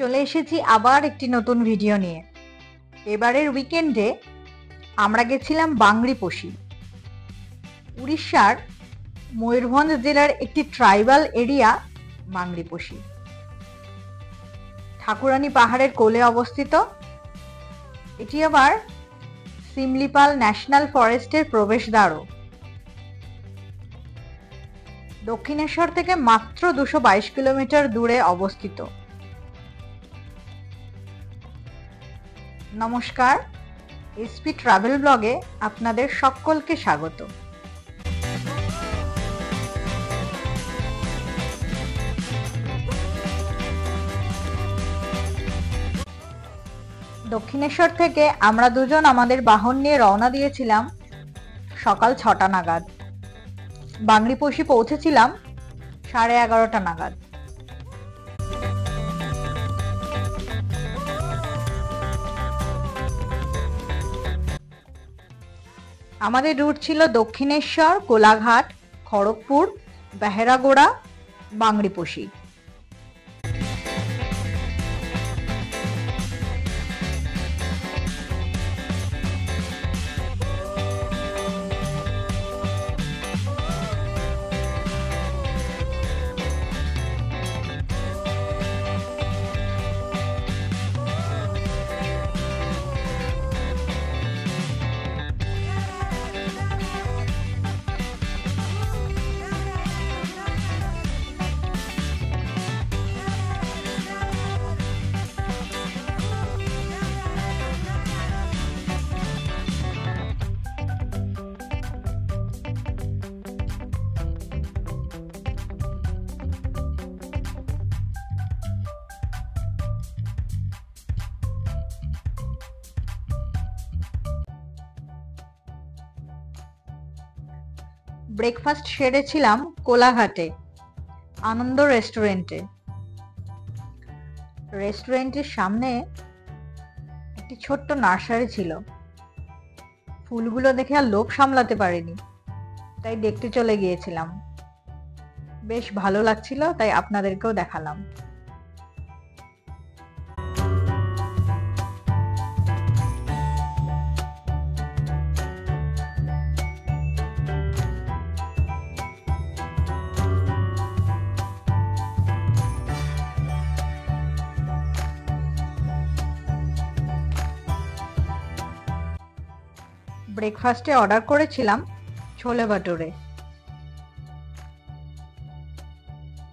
চলে এসেছি আবার একটি নতুন ভিডিও নিয়ে। এবারের উইকেন্ডে আমরা গেছিলাম বাংরিপোশি, উড়িষ্যার ময়ূরভঞ্জ জেলার একটি ট্রাইবাল এরিয়া বাংরিপোশি। ঠাকুরানী পাহাড়ের কোলে অবস্থিত। এটি আবার সিমলিপাল ন্যাশনাল ফরেস্টের প্রবেশদ্বারও। দক্ষিণেশ্বর থেকে মাত্র 222 কিলোমিটার দূরে অবস্থিত। নমস্কার, এসপি ট্রাভেল ব্লগে আপনাদের সকলকে স্বাগত। দক্ষিণেশ্বর থেকে আমরা দুজন আমাদের বাহন নিয়ে রওনা দিয়েছিলাম সকাল 6টা নাগাদ। বাংরিপোশি পৌঁছেছিলাম 11:30 নাগাদ। আমাদের রুট ছিল দক্ষিণেশ্বর, কোলাঘাট, খড়গপুর, বেহেরাগোড়া, বাংরিপোশি। ব্রেকফাস্ট সেরেছিলাম কোলাঘাটে আনন্দ রেস্টুরেন্টে। রেস্টুরেন্টের সামনে একটি ছোট্ট নার্সারি ছিল। ফুলগুলো দেখে আর লোভ সামলাতে পারিনি, তাই দেখতে চলে গিয়েছিলাম। বেশ ভালো লাগছিল, তাই আপনাদেরকেও দেখালাম। ব্রেকফাস্টে অর্ডার করেছিলাম ছোলে ভাটুরে।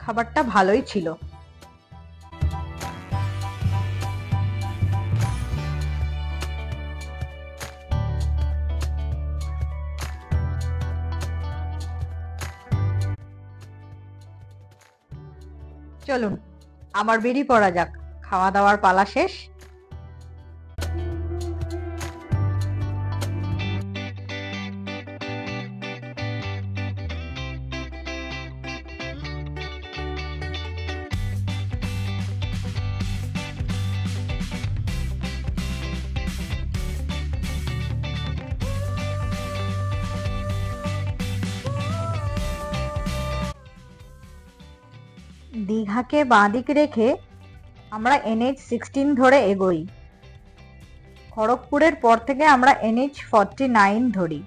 খাবারটা ভালোই ছিল। চলুন আবার বেরিয়ে পড়া যাক, খাওয়া দাওয়ার পালা শেষ। দীঘাকে বাঁদিকে রেখে আমরা NH-16 ধরে এগোই। খড়গপুরের পর থেকে আমরা NH-49 ধরি।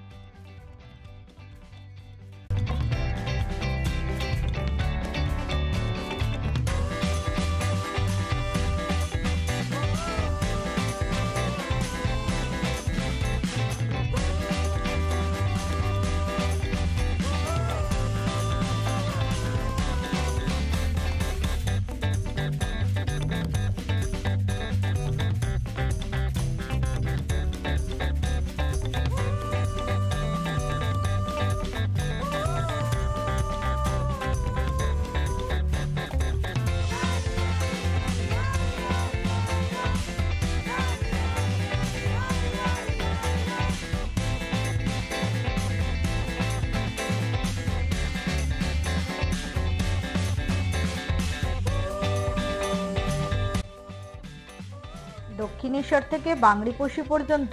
দক্ষিণেশ্বর থেকে বাংরিপোশি পর্যন্ত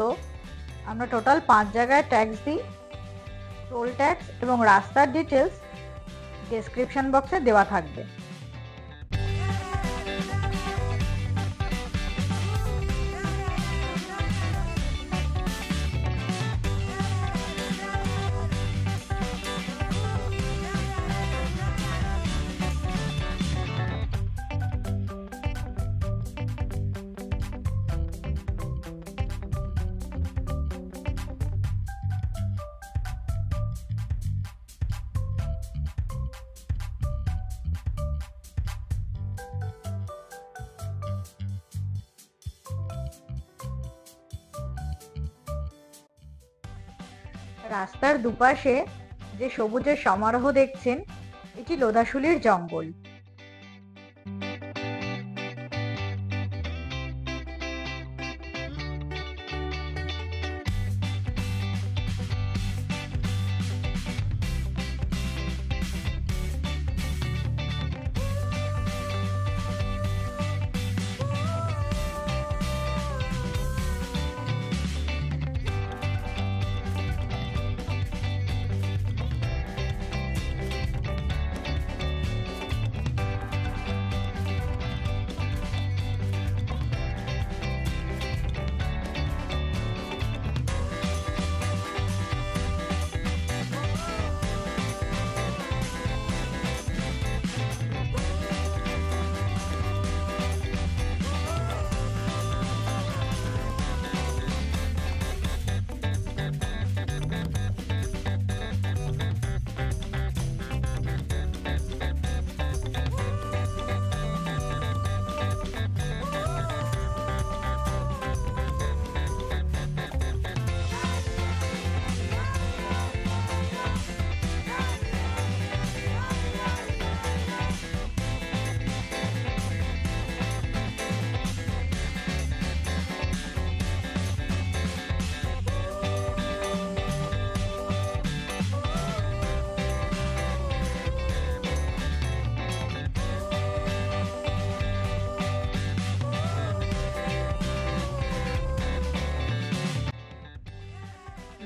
আমরা টোটাল 5 জায়গায় ট্যাক্স দিই। টোল ট্যাক্স এবং রাস্তার ডিটেলস ডেসক্রিপশন বক্সে দেওয়া থাকবে। রাস্তার দুপাশে যে সবুজের সমারোহ দেখছেন, এটি লোধাশুলির জঙ্গল।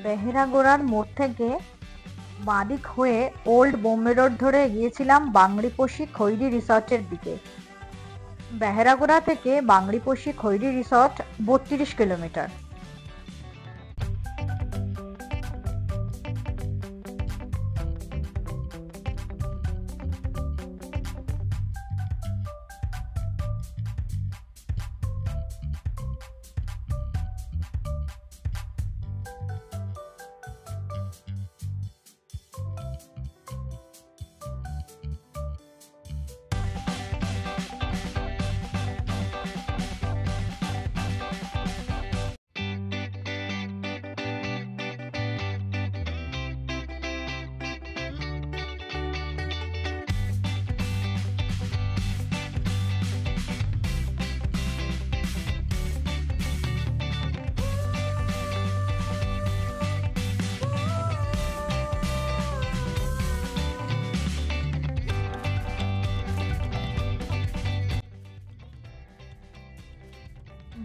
বেহেরাগোড়ার মোড় থেকে বাঁদিক হয়ে ওল্ড বোম্বে রোড ধরে গিয়েছিলাম বাংড়িপোষি খৈরি রিসর্টের দিকে। বেহেরাগোড়া থেকে বাংড়িপোষি খৈরি রিসর্ট 32 কিলোমিটার।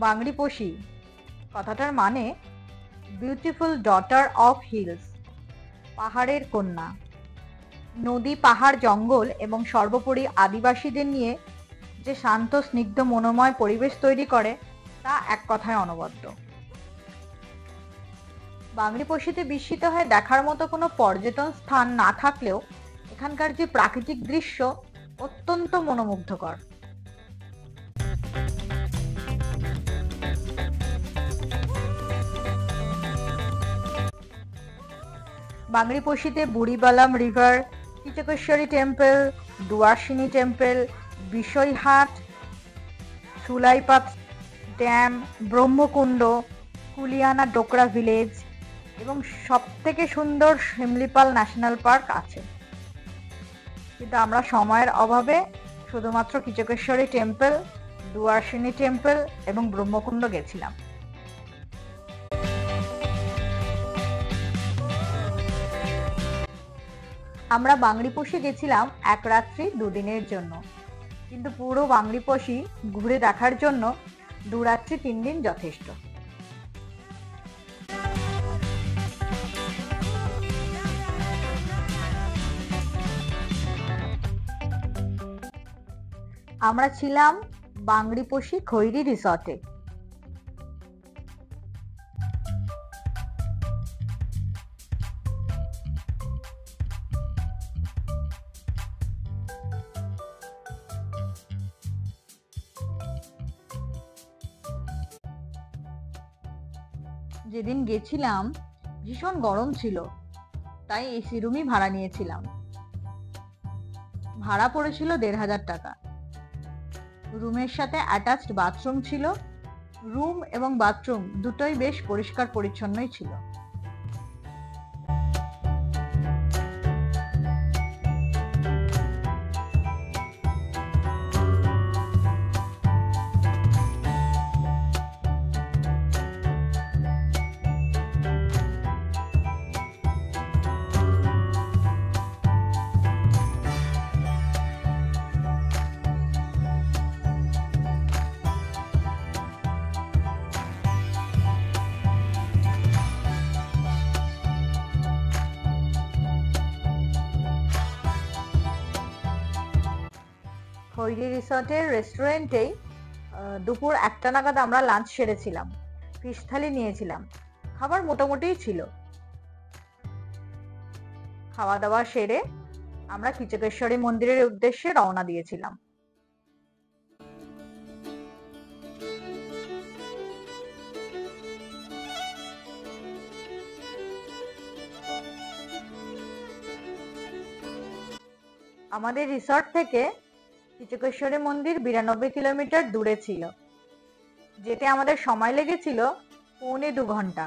বাংড়িপোষি কথাটার মানে বিউটিফুল ডটার অফ হিলস, পাহাড়ের কন্যা। নদী, পাহাড়, জঙ্গল এবং সর্বোপরি আদিবাসীদের নিয়ে যে শান্ত, স্নিগ্ধ, মনোময় পরিবেশ তৈরি করে তা এক কথায় অনবদ্য। বাংড়িপোষিতে বিস্মিত হয়ে দেখার মতো কোনো পর্যটন স্থান না থাকলেও এখানকার যে প্রাকৃতিক দৃশ্য অত্যন্ত মনোমুগ্ধকর। বাংড়িপোষিতে Burhabalang river, Kichakeswari temple, Duarsini temple, বিষয়হাট, সুলাইপাত ড্যাম, ব্রহ্মকুণ্ড, কুলিয়ানা ডোকরা ভিলেজ এবং সবথেকে সুন্দর শিমলিপাল ন্যাশনাল পার্ক আছে। কিন্তু আমরা সময়ের অভাবে শুধুমাত্র কিচকেশ্বরী টেম্পল, দুয়ার্সিনী টেম্পল এবং ব্রহ্মকুণ্ড গেছিলাম। আমরা বাংড়িপোষি গেছিলাম 1 রাত্রি 2 দিনের জন্য, কিন্তু পুরো বাংড়িপোষি ঘুরে দেখার জন্য 2 রাত্রি 3 দিন যথেষ্ট। আমরা ছিলাম বাংড়িপোষি খৈরি রিসর্টে। যেদিন গেছিলাম ভীষণ গরম ছিল, তাই এসি রুমই ভাড়া নিয়েছিলাম। ভাড়া পড়েছিল 1500 টাকা। রুমের সাথে অ্যাটাচড বাথরুম ছিল। রুম এবং বাথরুম দুটোই বেশ পরিষ্কার পরিচ্ছন্নই ছিল। খৈরি রিসর্টের রেস্টুরেন্টেই দুপুর 1টা নাগাদ আমরা লাঞ্চ সেরেছিলাম। ফিশ থালি নিয়েছিলাম। খাবার মোটামুটিই ছিল। খাওয়া দাওয়া সেরে আমরা কিচকেশ্বরী মন্দিরের উদ্দেশ্যে রওনা দিয়েছিলাম। আমাদের রিসর্ট থেকে কিচকেশ্বরী মন্দির 92 কিলোমিটার দূরে ছিল, যেতে আমাদের সময় লেগেছিল 1.25 ঘন্টা।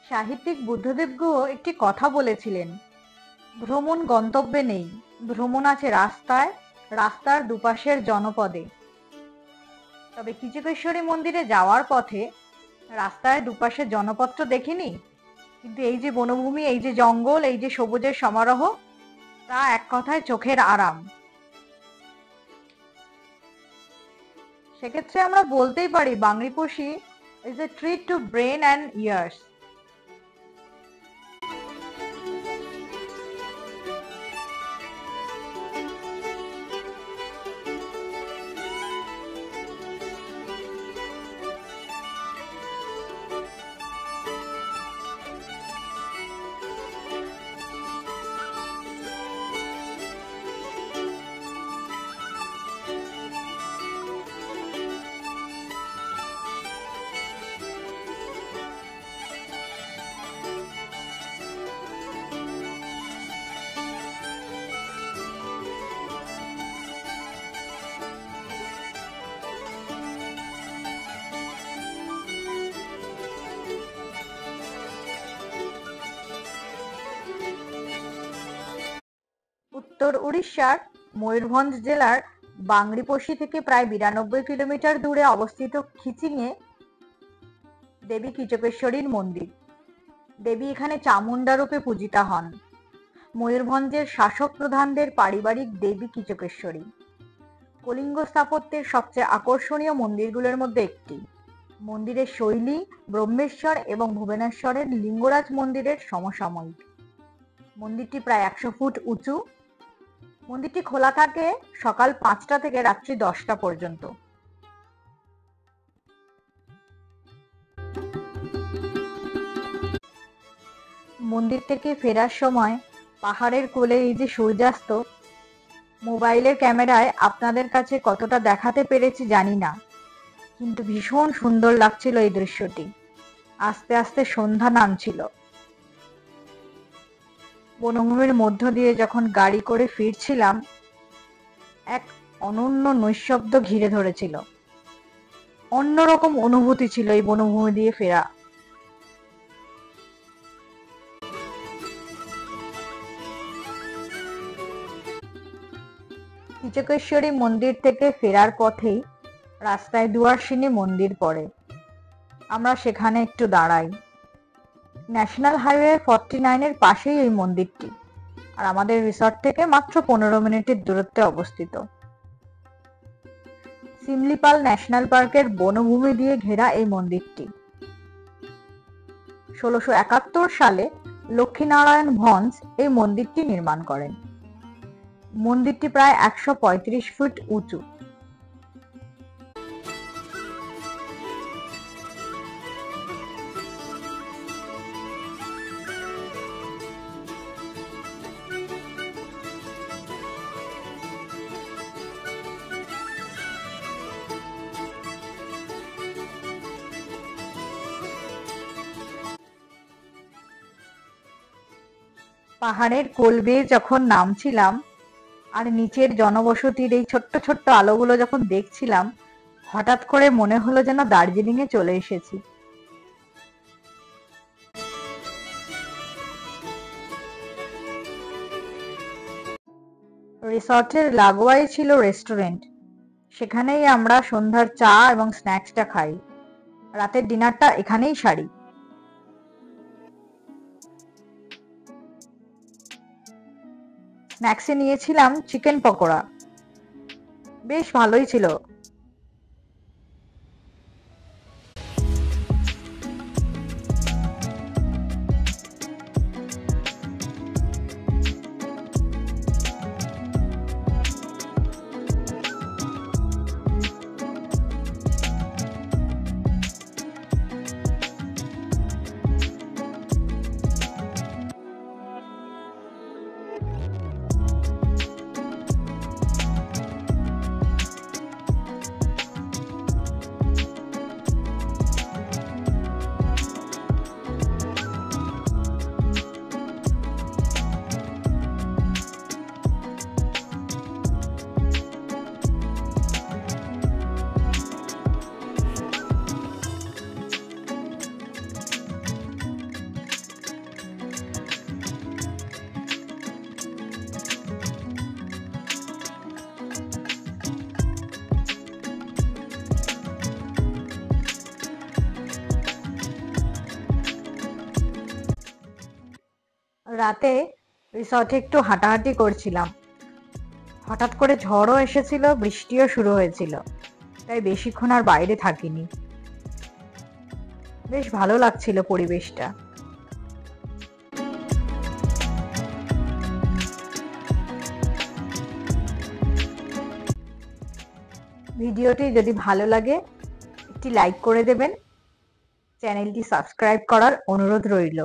সাহিত্যিক বুদ্ধদেব গুহ একটি কথা বলেছিলেন, ভ্রমণ গন্তব্যে নেই, ভ্রমণ আছে রাস্তায়, রাস্তার দুপাশের জনপদে। তবে কিচকেশ্বরী মন্দিরে যাওয়ার পথে রাস্তায় দুপাশে জনপদ তো দেখিনি, কিন্তু এই যে বনভূমি, এই যে জঙ্গল, এই যে সবুজের সমারোহ, তা এক কথায় চোখের আরাম। সেক্ষেত্রে আমরা বলতেই পারি Bangriposi is a treat to brain and ears. উত্তর উড়িষ্যার ময়ূরভঞ্জ জেলার বাংরিপোষি থেকে প্রায় 92 কিলোমিটার দূরে অবস্থিত খিচিংয়ে দেবী কিচকেশ্বরীর মন্দির। দেবী এখানে চামুন্ডা রূপে পূজিতা হন। ময়ূরভঞ্জের শাসক প্রধানদের পারিবারিক দেবী কিচকেশ্বরী। কলিঙ্গ স্থাপত্যের সবচেয়ে আকর্ষণীয় মন্দিরগুলোর মধ্যে একটি। মন্দিরের শৈলী ব্রহ্মেশ্বর এবং ভুবনেশ্বরের লিঙ্গরাজ মন্দিরের সমসাময়িক। মন্দিরটি প্রায় 100 ফুট উঁচু। মন্দিরটি খোলা থাকে সকাল 5টা থেকে রাত্রি 10টা পর্যন্ত। মন্দির থেকে ফেরার সময় পাহাড়ের কোলে এই যে সূর্যাস্ত, মোবাইলের ক্যামেরায় আপনাদের কাছে কতটা দেখাতে পেরেছি জানি না, কিন্তু ভীষণ সুন্দর লাগছিল এই দৃশ্যটি। আস্তে আস্তে সন্ধ্যা নামছিল। বনভূমির মধ্য দিয়ে যখন গাড়ি করে ফিরছিলাম, এক অনন্য নৈঃশব্দ ঘিরে ধরেছিল। অন্যরকম অনুভূতি ছিল এই বনভূমি দিয়ে ফেরা। কিচকেশ্বরী মন্দির থেকে ফেরার পথেই রাস্তায় দুয়ারসিনী মন্দির পড়ে। আমরা সেখানে একটু দাঁড়াই। ন্যাশনাল হাইওয়ে 49-এর পাশেই এই মন্দিরটি, আর আমাদের রিসর্ট থেকে মাত্র 15 মিনিটের দূরত্বে অবস্থিত। সিমলিপাল ন্যাশনাল পার্কের বনভূমি দিয়ে ঘেরা এই মন্দিরটি 1671 সালে লক্ষ্মীনারায়ণ ভঞ্জ এই মন্দিরটি নির্মাণ করেন। মন্দিরটি প্রায় 135 ফুট উঁচু। পাহাড়ের কোল বেয়ে যখন নামছিলাম আর নিচের জনবসতির এই ছোট্ট ছোট্ট আলোগুলো যখন দেখছিলাম, হঠাৎ করে মনে হলো যেন দার্জিলিং এ চলে এসেছি। রিসর্টের লাগোয়াই ছিল রেস্টুরেন্ট। সেখানেই আমরা সন্ধ্যার চা এবং স্ন্যাক্সটা খাই। রাতের ডিনারটা এখানেই সারি। স্ন্যাক্সে নিয়েছিলাম চিকেন পকোড়া। বেশ ভালোই ছিল। রাতে রিসর্টে একটু হাঁটাহাঁটি করছিলাম, হঠাৎ করে ঝড়ও এসেছিল, বৃষ্টিও শুরু হয়েছিল, তাই বেশিক্ষণ আর বাইরে থাকিনি। বেশ ভালো লাগছিল পরিবেশটা। ভিডিওটি যদি ভালো লাগে একটি লাইক করে দেবেন, চ্যানেলটি সাবস্ক্রাইব করার অনুরোধ রইল।